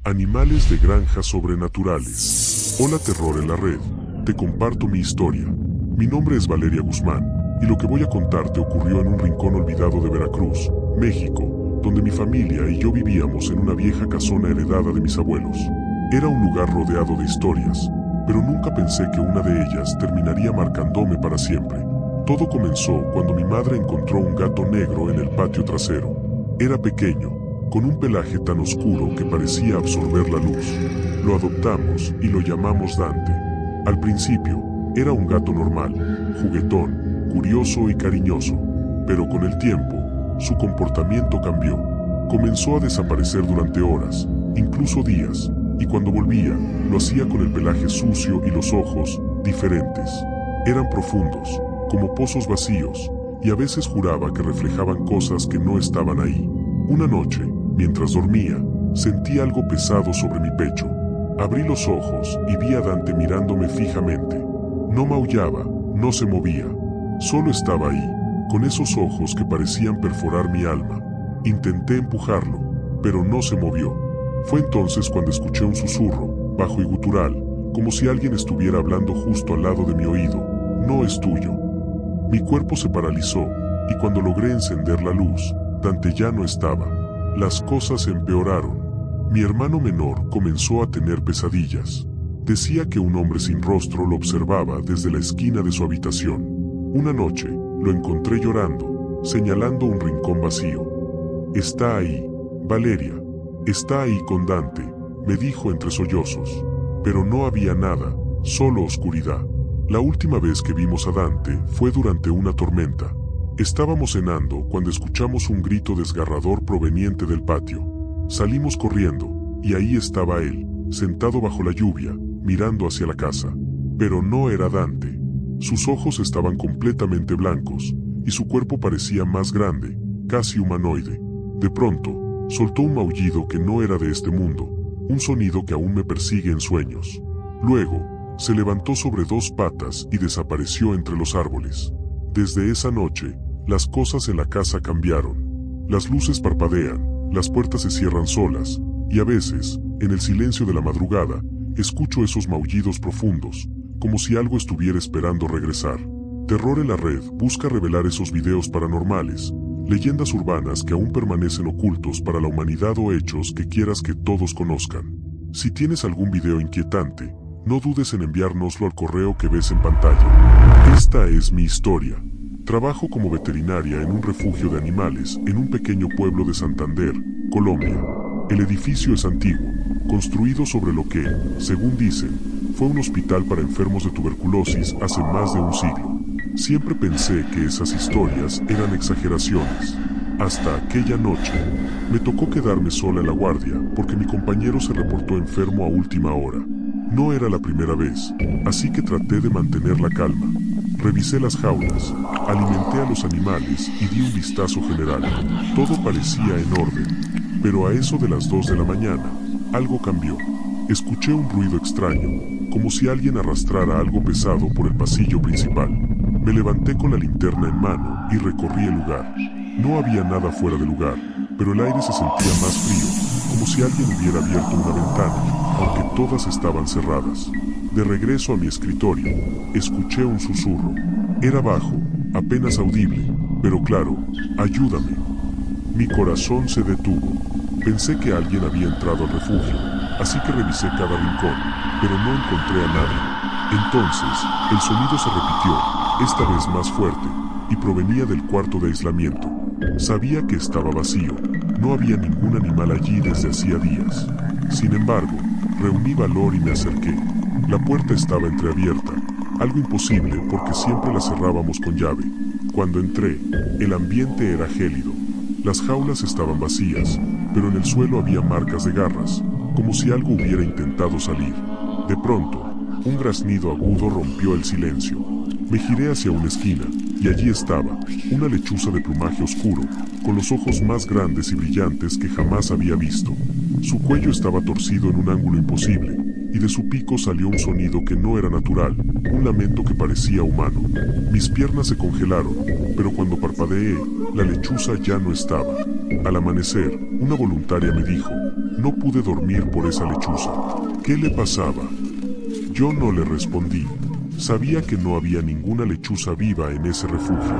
Animales de granjas sobrenaturales. Hola Terror en la red, te comparto mi historia. Mi nombre es Valeria Guzmán, y lo que voy a contarte ocurrió en un rincón olvidado de Veracruz, México, donde mi familia y yo vivíamos en una vieja casona heredada de mis abuelos. Era un lugar rodeado de historias, pero nunca pensé que una de ellas terminaría marcándome para siempre. Todo comenzó cuando mi madre encontró un gato negro en el patio trasero. Era pequeño, con un pelaje tan oscuro que parecía absorber la luz. Lo adoptamos y lo llamamos Dante. Al principio, era un gato normal, juguetón, curioso y cariñoso, pero con el tiempo, su comportamiento cambió. Comenzó a desaparecer durante horas, incluso días, y cuando volvía, lo hacía con el pelaje sucio y los ojos diferentes. Eran profundos, como pozos vacíos, y a veces juraba que reflejaban cosas que no estaban ahí. Una noche, mientras dormía, sentí algo pesado sobre mi pecho. Abrí los ojos y vi a Dante mirándome fijamente. No maullaba, no se movía. Solo estaba ahí, con esos ojos que parecían perforar mi alma. Intenté empujarlo, pero no se movió. Fue entonces cuando escuché un susurro, bajo y gutural, como si alguien estuviera hablando justo al lado de mi oído. No es tuyo. Mi cuerpo se paralizó, y cuando logré encender la luz, Dante ya no estaba. Las cosas empeoraron. Mi hermano menor comenzó a tener pesadillas. Decía que un hombre sin rostro lo observaba desde la esquina de su habitación. Una noche, lo encontré llorando, señalando un rincón vacío. Está ahí, Valeria. Está ahí con Dante, me dijo entre sollozos. Pero no había nada, solo oscuridad. La última vez que vimos a Dante fue durante una tormenta. Estábamos cenando cuando escuchamos un grito desgarrador proveniente del patio. Salimos corriendo, y ahí estaba él, sentado bajo la lluvia, mirando hacia la casa. Pero no era Dante. Sus ojos estaban completamente blancos, y su cuerpo parecía más grande, casi humanoide. De pronto, soltó un maullido que no era de este mundo, un sonido que aún me persigue en sueños. Luego, se levantó sobre dos patas y desapareció entre los árboles. Desde esa noche, las cosas en la casa cambiaron. Las luces parpadean, las puertas se cierran solas, y a veces, en el silencio de la madrugada, escucho esos maullidos profundos, como si algo estuviera esperando regresar. Terror en la red busca revelar esos videos paranormales, leyendas urbanas que aún permanecen ocultos para la humanidad o hechos que quieras que todos conozcan. Si tienes algún video inquietante, no dudes en enviárnoslo al correo que ves en pantalla. Esta es mi historia. Trabajo como veterinaria en un refugio de animales en un pequeño pueblo de Santander, Colombia. El edificio es antiguo, construido sobre lo que, según dicen, fue un hospital para enfermos de tuberculosis hace más de un siglo. Siempre pensé que esas historias eran exageraciones. Hasta aquella noche, me tocó quedarme sola en la guardia porque mi compañero se reportó enfermo a última hora. No era la primera vez, así que traté de mantener la calma. Revisé las jaulas, alimenté a los animales y di un vistazo general. Todo parecía en orden, pero a eso de las 2 de la mañana, algo cambió. Escuché un ruido extraño, como si alguien arrastrara algo pesado por el pasillo principal. Me levanté con la linterna en mano y recorrí el lugar. No había nada fuera de lugar, pero el aire se sentía más frío, como si alguien hubiera abierto una ventana, aunque todas estaban cerradas. De regreso a mi escritorio, escuché un susurro. Era bajo, apenas audible, pero claro, ayúdame. Mi corazón se detuvo. Pensé que alguien había entrado al refugio, así que revisé cada rincón, pero no encontré a nadie. Entonces, el sonido se repitió, esta vez más fuerte, y provenía del cuarto de aislamiento. Sabía que estaba vacío, no había ningún animal allí desde hacía días. Sin embargo, reuní valor y me acerqué. La puerta estaba entreabierta, algo imposible porque siempre la cerrábamos con llave. Cuando entré, el ambiente era gélido. Las jaulas estaban vacías, pero en el suelo había marcas de garras, como si algo hubiera intentado salir. De pronto, un graznido agudo rompió el silencio. Me giré hacia una esquina, y allí estaba, una lechuza de plumaje oscuro, con los ojos más grandes y brillantes que jamás había visto. Su cuello estaba torcido en un ángulo imposible, y de su pico salió un sonido que no era natural, un lamento que parecía humano. Mis piernas se congelaron, pero cuando parpadeé, la lechuza ya no estaba. Al amanecer, una voluntaria me dijo, no pude dormir por esa lechuza. ¿Qué le pasaba? Yo no le respondí. Sabía que no había ninguna lechuza viva en ese refugio.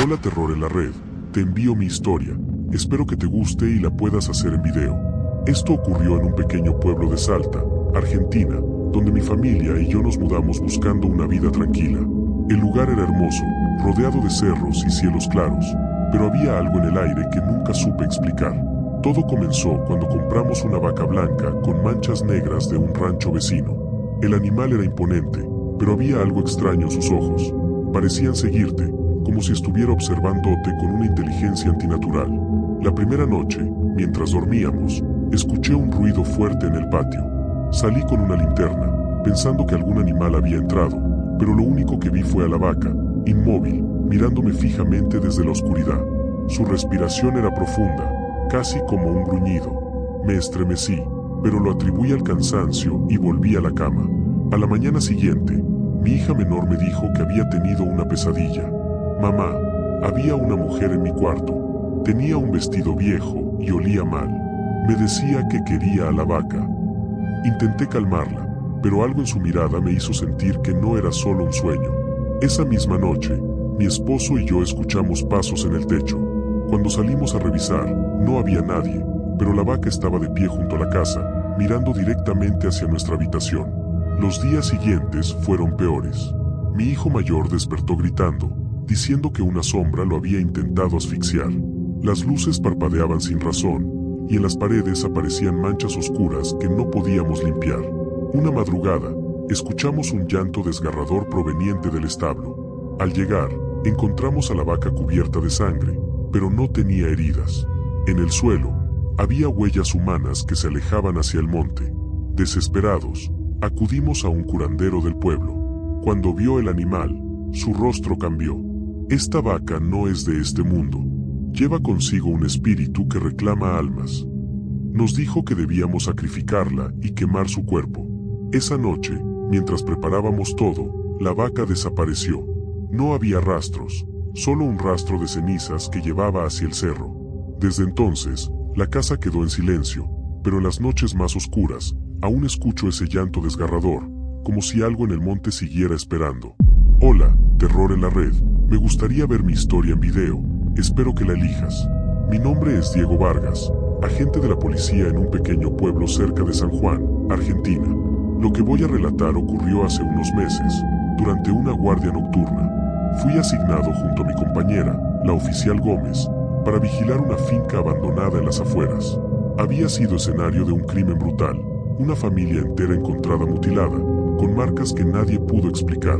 Hola Terror en la Red, te envío mi historia. Espero que te guste y la puedas hacer en video. Esto ocurrió en un pequeño pueblo de Salta, Argentina, donde mi familia y yo nos mudamos buscando una vida tranquila. El lugar era hermoso, rodeado de cerros y cielos claros, pero había algo en el aire que nunca supe explicar. Todo comenzó cuando compramos una vaca blanca con manchas negras de un rancho vecino. El animal era imponente, pero había algo extraño en sus ojos. Parecían seguirte, como si estuviera observándote con una inteligencia antinatural. La primera noche, mientras dormíamos, escuché un ruido fuerte en el patio. Salí con una linterna, pensando que algún animal había entrado, pero lo único que vi fue a la vaca, inmóvil, mirándome fijamente desde la oscuridad. Su respiración era profunda, casi como un gruñido. Me estremecí, pero lo atribuí al cansancio y volví a la cama. A la mañana siguiente, mi hija menor me dijo que había tenido una pesadilla. Mamá, había una mujer en mi cuarto. Tenía un vestido viejo y olía mal. Me decía que quería a la vaca. Intenté calmarla, pero algo en su mirada me hizo sentir que no era solo un sueño. Esa misma noche, mi esposo y yo escuchamos pasos en el techo. Cuando salimos a revisar, no había nadie, pero la vaca estaba de pie junto a la casa, mirando directamente hacia nuestra habitación. Los días siguientes fueron peores. Mi hijo mayor despertó gritando, diciendo que una sombra lo había intentado asfixiar. Las luces parpadeaban sin razón, y en las paredes aparecían manchas oscuras que no podíamos limpiar. Una madrugada, escuchamos un llanto desgarrador proveniente del establo. Al llegar, encontramos a la vaca cubierta de sangre, pero no tenía heridas. En el suelo, había huellas humanas que se alejaban hacia el monte. Desesperados, acudimos a un curandero del pueblo. Cuando vio el animal, su rostro cambió. Esta vaca no es de este mundo. Lleva consigo un espíritu que reclama almas. Nos dijo que debíamos sacrificarla y quemar su cuerpo. Esa noche, mientras preparábamos todo, la vaca desapareció. No había rastros, solo un rastro de cenizas que llevaba hacia el cerro. Desde entonces, la casa quedó en silencio, pero en las noches más oscuras, aún escucho ese llanto desgarrador, como si algo en el monte siguiera esperando. Hola, Terror en la Red, me gustaría ver mi historia en video, espero que la elijas. Mi nombre es Diego Vargas, agente de la policía en un pequeño pueblo cerca de San Juan, Argentina. Lo que voy a relatar ocurrió hace unos meses, durante una guardia nocturna. Fui asignado junto a mi compañera, la oficial Gómez, para vigilar una finca abandonada en las afueras. Había sido escenario de un crimen brutal, una familia entera encontrada mutilada, con marcas que nadie pudo explicar.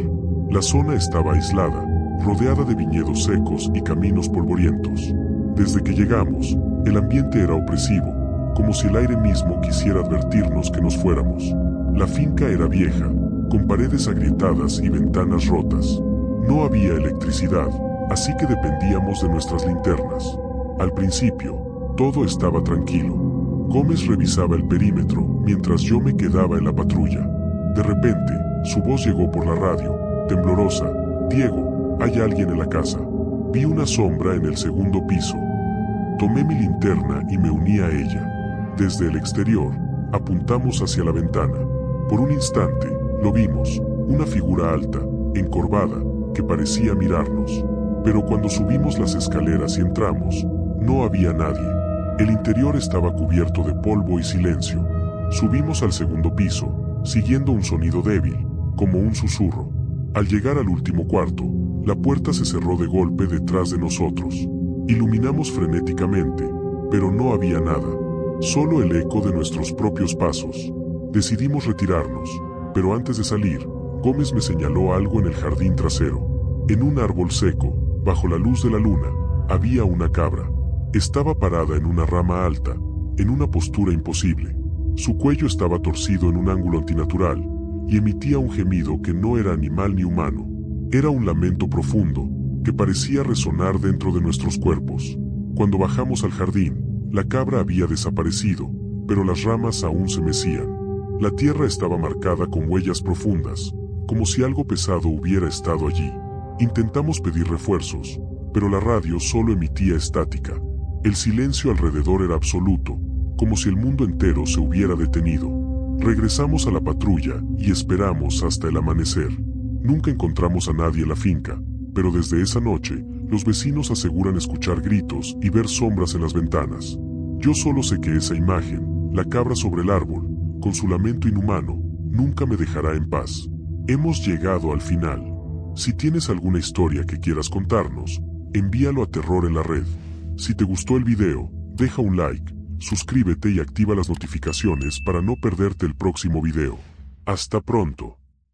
La zona estaba aislada, rodeada de viñedos secos y caminos polvorientos. Desde que llegamos, el ambiente era opresivo, como si el aire mismo quisiera advertirnos que nos fuéramos. La finca era vieja, con paredes agrietadas y ventanas rotas. No había electricidad, así que dependíamos de nuestras linternas. Al principio, todo estaba tranquilo. Gómez revisaba el perímetro mientras yo me quedaba en la patrulla. De repente, su voz llegó por la radio, temblorosa. «Diego, hay alguien en la casa». Vi una sombra en el segundo piso. Tomé mi linterna y me uní a ella. Desde el exterior, apuntamos hacia la ventana. Por un instante, lo vimos, una figura alta, encorvada, que parecía mirarnos. Pero cuando subimos las escaleras y entramos, no había nadie. El interior estaba cubierto de polvo y silencio. Subimos al segundo piso, siguiendo un sonido débil, como un susurro. Al llegar al último cuarto, la puerta se cerró de golpe detrás de nosotros. Iluminamos frenéticamente, pero no había nada, solo el eco de nuestros propios pasos. Decidimos retirarnos, pero antes de salir, Gómez me señaló algo en el jardín trasero. En un árbol seco, bajo la luz de la luna, había una cabra. Estaba parada en una rama alta, en una postura imposible. Su cuello estaba torcido en un ángulo antinatural, y emitía un gemido que no era animal ni humano. Era un lamento profundo, que parecía resonar dentro de nuestros cuerpos. Cuando bajamos al jardín, la cabra había desaparecido, pero las ramas aún se mecían. La tierra estaba marcada con huellas profundas, como si algo pesado hubiera estado allí. Intentamos pedir refuerzos, pero la radio solo emitía estática. El silencio alrededor era absoluto, como si el mundo entero se hubiera detenido. Regresamos a la patrulla y esperamos hasta el amanecer. Nunca encontramos a nadie en la finca, pero desde esa noche, los vecinos aseguran escuchar gritos y ver sombras en las ventanas. Yo solo sé que esa imagen, la cabra sobre el árbol, con su lamento inhumano, nunca me dejará en paz. Hemos llegado al final. Si tienes alguna historia que quieras contarnos, envíalo a Terror en la Red. Si te gustó el video, deja un like, suscríbete y activa las notificaciones para no perderte el próximo video. Hasta pronto.